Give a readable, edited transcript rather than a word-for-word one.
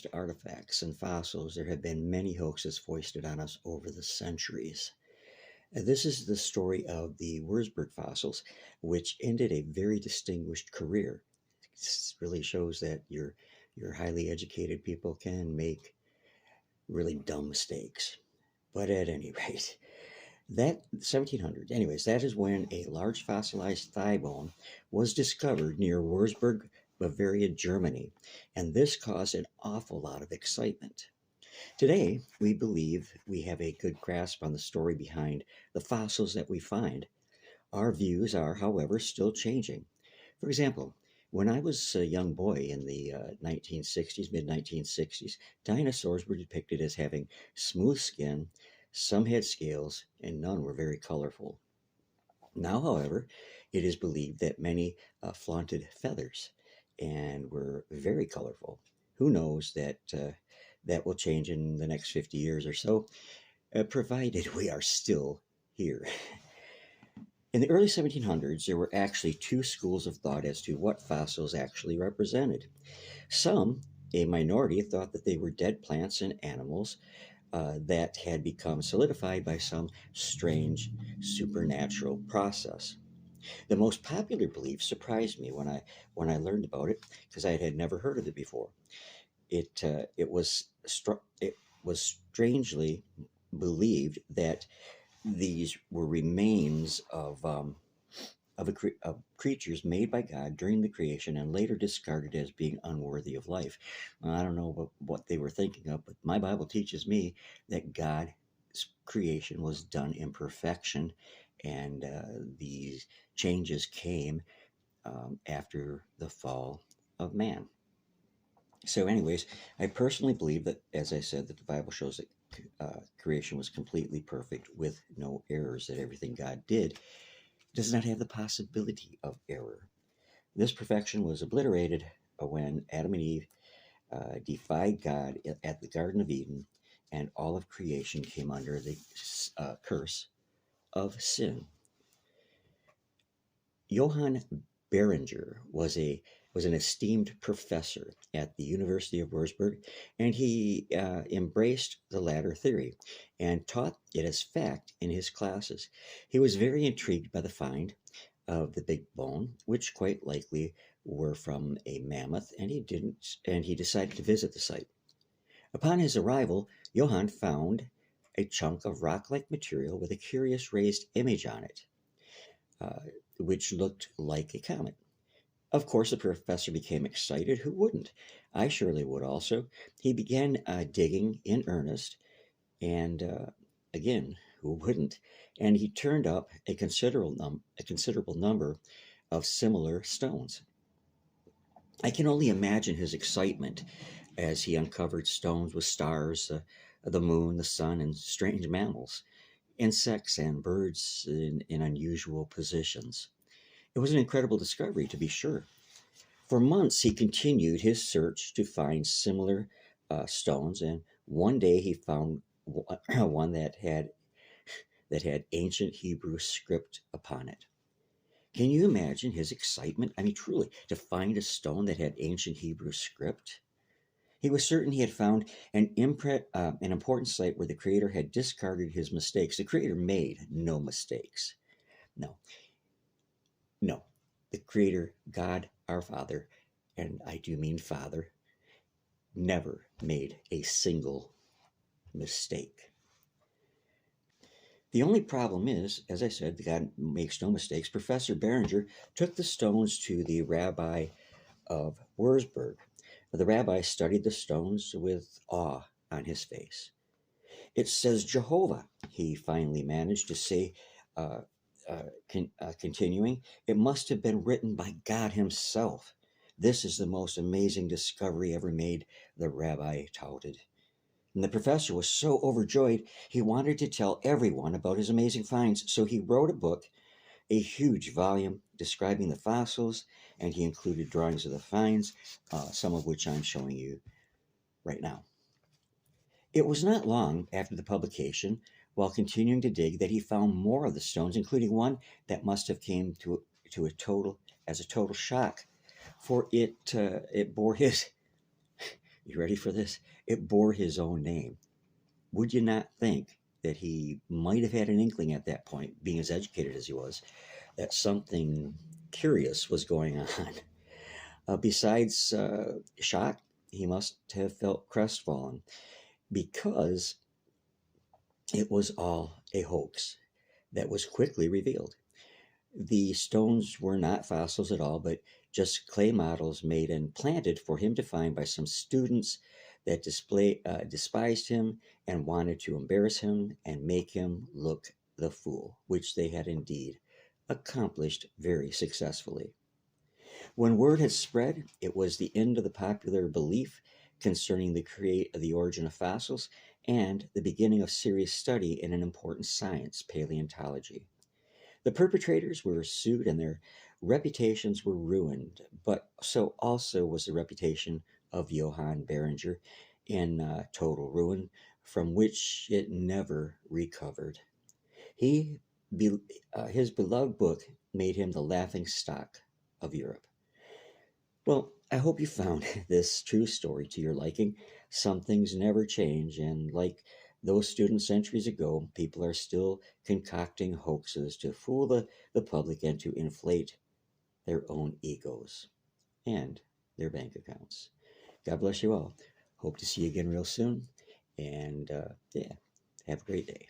to artifacts and fossils, there have been many hoaxes foisted on us over the centuries. This is the story of the Wurzburg fossils, which ended a very distinguished career. It really shows that your highly educated people can make really dumb mistakes. But at any rate, that 1700s, anyways, that is when a large fossilized thigh bone was discovered near Wurzburg, Bavaria, Germany, and this caused an awful lot of excitement. Today, we believe we have a good grasp on the story behind the fossils that we find. Our views are, however, still changing. For example, when I was a young boy in the 1960s, mid 1960s, dinosaurs were depicted as having smooth skin, some had scales, and none were very colorful. Now, however, it is believed that many flaunted feathers and were very colorful. Who knows that that will change in the next 50 years or so, provided we are still here. In the early 1700s, there were actually two schools of thought as to what fossils actually represented. Some, a minority, thought that they were dead plants and animals that had become solidified by some strange supernatural process. The most popular belief surprised me when I learned about it because I had never heard of it before. It was strangely believed that these were remains of creatures made by God during the creation and later discarded as being unworthy of life. Well, I don't know what they were thinking of, but my Bible teaches me that God's creation was done in perfection, and these changes came after the fall of man. So, anyways, I personally believe that, as I said, that the Bible shows that creation was completely perfect with no errors, that everything God did does not have the possibility of error. This perfection was obliterated when Adam and Eve defied God at the Garden of Eden, and all of creation came under the curse of sin. Johann Beringer was an esteemed professor at the University of Wurzburg, and he embraced the latter theory and taught it as fact in his classes. He was very intrigued by the find of the big bone, which quite likely were from a mammoth, and he decided to visit the site. Upon his arrival, Johann found a chunk of rock-like material with a curious raised image on it, uh, which looked like a comet. Of course, the professor became excited. Who wouldn't? I surely would also. He began digging in earnest, and again, who wouldn't? And he turned up a considerable number of similar stones. I can only imagine his excitement as he uncovered stones with stars, the moon, the sun, and strange mammals, insects, and birds in unusual positions. It was an incredible discovery, to be sure. For months, he continued his search to find similar stones, and one day he found one that had ancient Hebrew script upon it. Can you imagine his excitement? I mean, truly, to find a stone that had ancient Hebrew script. He was certain he had found an important site where the Creator had discarded his mistakes. The Creator made no mistakes. No, no. The Creator, God, our Father, and I do mean Father, never made a single mistake. The only problem is, as I said, God makes no mistakes. Professor Beringer took the stones to the rabbi of Wurzburg. The rabbi studied the stones with awe on his face. It says Jehovah, he finally managed to say, uh, continuing. It must have been written by God himself. This is the most amazing discovery ever made, the rabbi touted. And the professor was so overjoyed, he wanted to tell everyone about his amazing finds, so he wrote a book, a huge volume describing the fossils, and he included drawings of the finds, some of which I'm showing you right now. It was not long after the publication, while continuing to dig, that he found more of the stones, including one that must have came to a total shock, for it bore his You ready for this? It bore his own name. Would you not think that he might have had an inkling at that point, being as educated as he was, that something curious was going on? Besides shock, he must have felt crestfallen because it was all a hoax that was quickly revealed. The stones were not fossils at all, but just clay models made and planted for him to find by some students that despised him and wanted to embarrass him and make him look the fool, which they had indeed accomplished very successfully. When word had spread, it was the end of the popular belief concerning the origin of fossils and the beginning of serious study in an important science, paleontology. The perpetrators were sued and their reputations were ruined, but so also was the reputation of Johann Beringer in total ruin, from which it never recovered. He, his beloved book made him the laughing stock of Europe. Well, I hope you found this true story to your liking. Some things never change, and like those students centuries ago, people are still concocting hoaxes to fool the public and to inflate their own egos and their bank accounts. God bless you all. Hope to see you again real soon. And yeah, have a great day.